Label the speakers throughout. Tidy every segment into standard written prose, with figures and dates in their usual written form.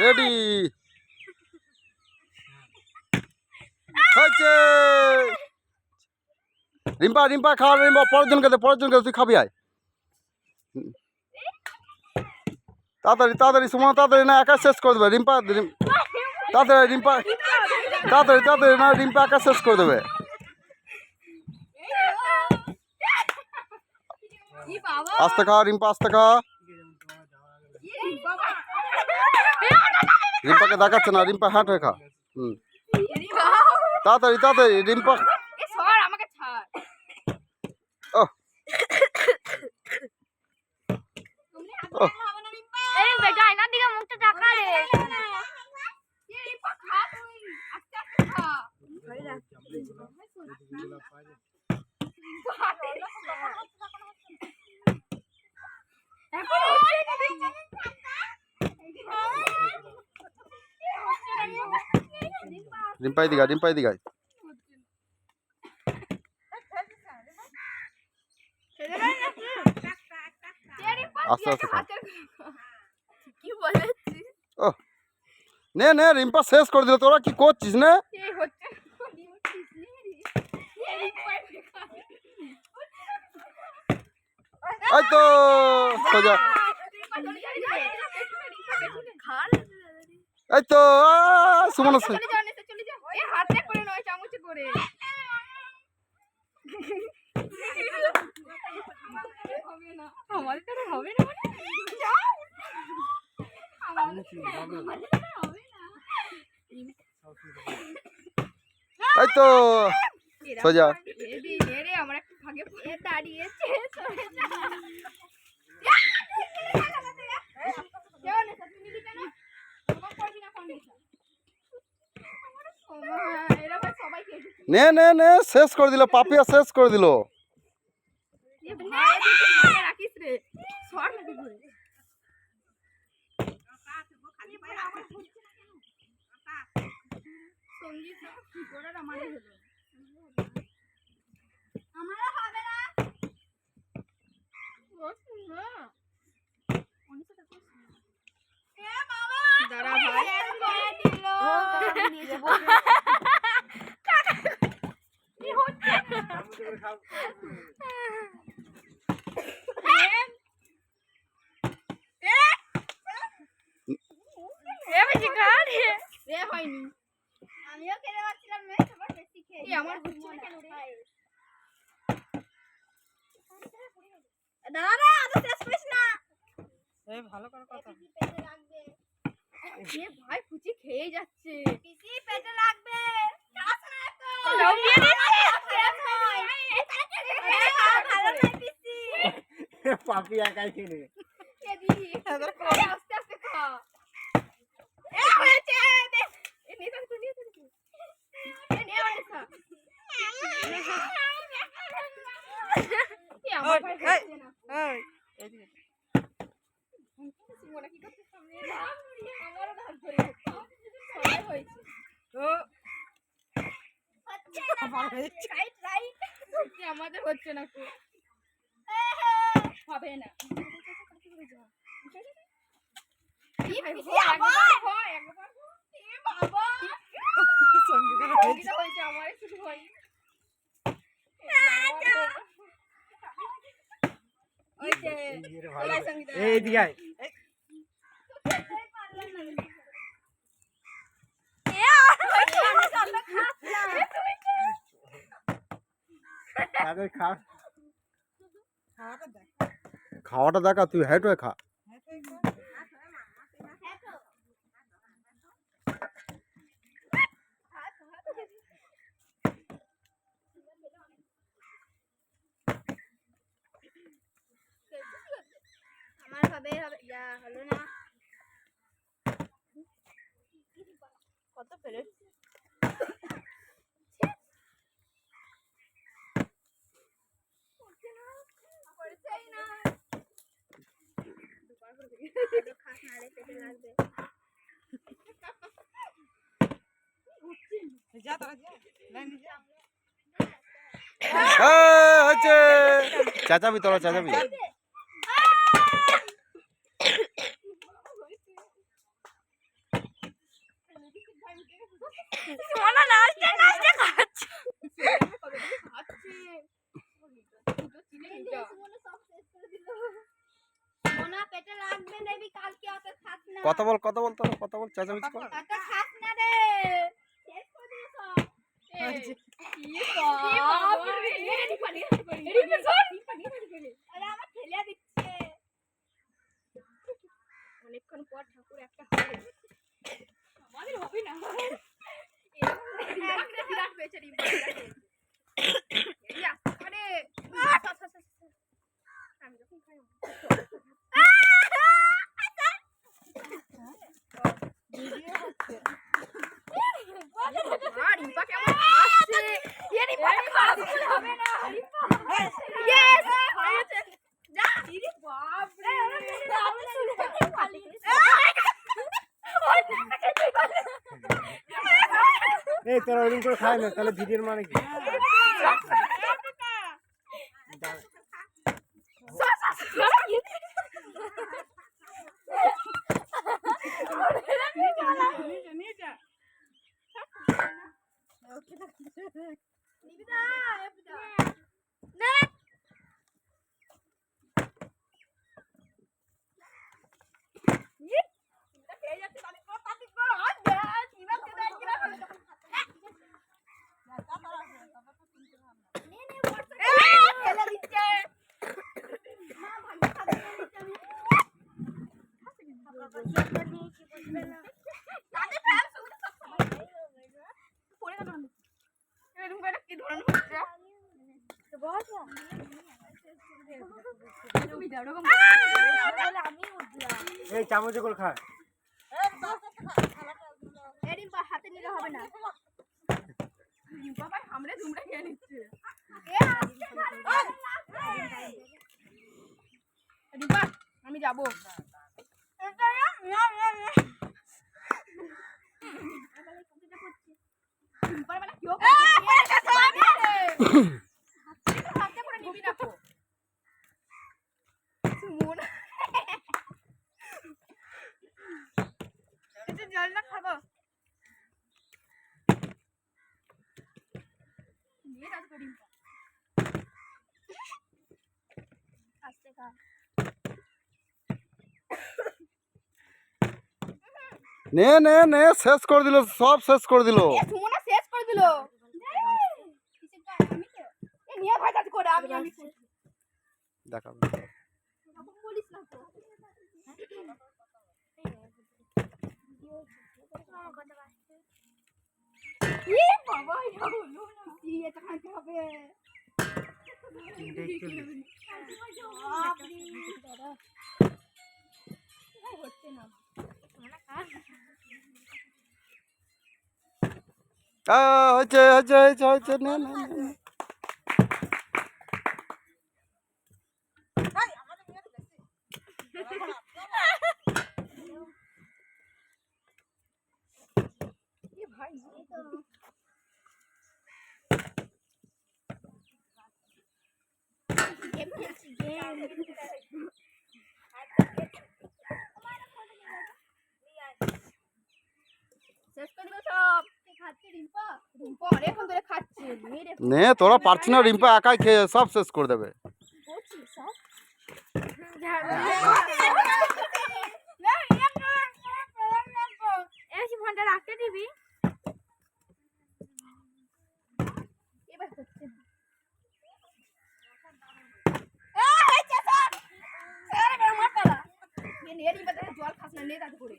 Speaker 1: Ready হয়েছে। রিম্পা রিম্পা খাওয়া, রিম্পা পরের জনকে তুই খাবি আয়। তাড়াতাড়ি তাড়াতাড়ি সময় তাড়াতাড়ি না একা শেষ করে দেবে রিম্পা। তাড়াতাড়ি রিম্পা তাড়াতাড়ি তাড়াতাড়ি না রিম্পা একা শেষ করে দেবে। আস্তে খা রিম্পা আস্তে খা। রিম্পাকে দেখাচ্ছে না, রিম্পা হ্যাট হয়ে খা। তাড়াতাড়ি তাড়াতাড়ি রিম্পা। রিম্পাই দিঘা রিম্পাই দিঘায় আস্তে আস্তে খা। ও নে নে রিম্পা শেষ করে দিল, তোরা কি করছিস না? এই তো সোজা, এই তো সুমন এই তো সোজা। নে নে নে শেষ করে দিল, পাপিয়া শেষ করে দিল।
Speaker 2: আমিও খেতে পারছিলাম না, সবার বেশি খেয়ে আমার হচ্ছে না কেন রে। দাদা আদা শেষ করিস না।
Speaker 3: এই ভালো করে কথা
Speaker 2: পেটে লাগবে।
Speaker 3: এ ভাই ফুচি খেয়ে যাচ্ছে।
Speaker 2: পিসি পেটে লাগবে। খাস না তো।
Speaker 3: লাউ দিয়ে দিচ্ছি।
Speaker 2: ভালো না পিসি।
Speaker 3: পাপি একাই খেলে।
Speaker 2: কে দিদি? আস্তে আস্তে খা। হয়েছে দেখ। নিয়ে তো নিয়ে তো। নিয়ে আয় খা। কি আমার ভাই খাচ্ছে না।
Speaker 3: এই এদিকে
Speaker 2: সিমোনা কি করছিস সামনে? আমারও ভাগ ধরে গেছে। সবাই হয়েছে।
Speaker 3: তো
Speaker 2: হচ্ছে না। Right right. কি আমাদের হচ্ছে না কো। হবে না। কি পিসি আবার একবার এ বাবা
Speaker 3: সঙ্গীতা
Speaker 2: হয়েছে হয়েছে আমার শুরু হয়। ওইছে চলাই সঙ্গীতা।
Speaker 3: এই দিকে আয়। তাদের খা
Speaker 1: খাওয়াটা দেখা, তুই হ্যাট হয়ে খা।
Speaker 2: আমার হবে হবে যা হলো না। কত পেলে খাস না রে পেটে লাগবে।
Speaker 3: যা তোরা যা লাইন যা।
Speaker 1: হচ্ছে চাচাবি তোরা চাচাবি।
Speaker 2: পেটে লাগবে দেবি কালকে অত খাস না
Speaker 1: কথা বল তো কথা বল চেঁচামেচি কর
Speaker 2: অত খাস না রে শেষ করে দিল সব আরে আমার ঠেলে দিচ্ছে অনেকক্ষণ পর ঠাকুর একটা হবে আমাদের হবে না বিরাট পেয়েছে আমি যখন খাই
Speaker 3: এই তোরা ওরকম করে খায় না তাহলে ভিডিওর মানে কি এই চামচে করে খা
Speaker 2: হাতে নিলে হবে না আমি যাবো জলটা খাবো
Speaker 1: নে নে নে শেষ করে দিল সব শেষ করে দিল
Speaker 2: সুমনা শেষ করে দিল নিয়ে ভাই কাজ করে আমি
Speaker 1: দেখাবো
Speaker 2: বলিস না তো বাবা এটা খাইতে হবে হচ্ছে না
Speaker 1: হয়েছে হয়েছে হয়েছে হয়েছে নে নে নে নে তোরা পারছি না রিম্পা একাই খেয়ে সব শেষ করে দেবে
Speaker 2: ফোনটা রাখতে দিবি জল খাস না নে তাতে করে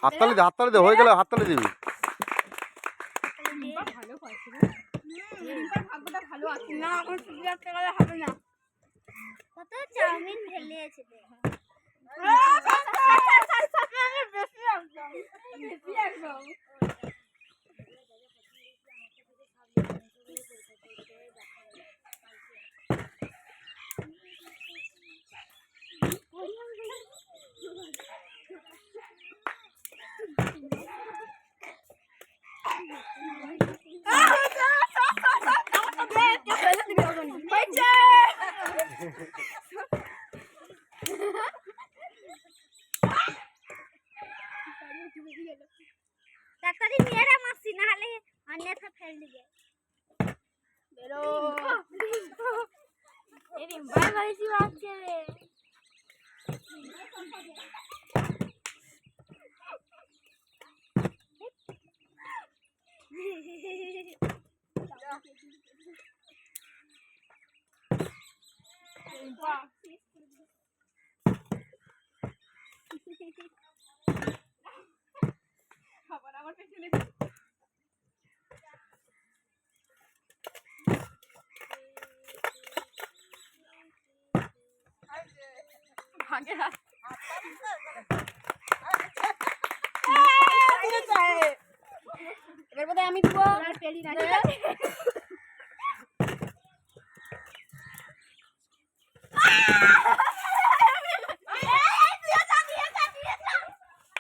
Speaker 1: হাততালি দে হয়ে গেলে হাততালি দিবি
Speaker 2: ভালো আছে না এখন শুধু একটা গেলে হবে না কত চাউমিন ঢেলেছে বেশি একদম ডাক্তারি মেয়েরা মারছি না হলে অন্যথা ফেল দিবে বেরো এই রিম্পার বাড়িছি বাচ্চা রে এবার বোধহয় আমি দিব পেলি না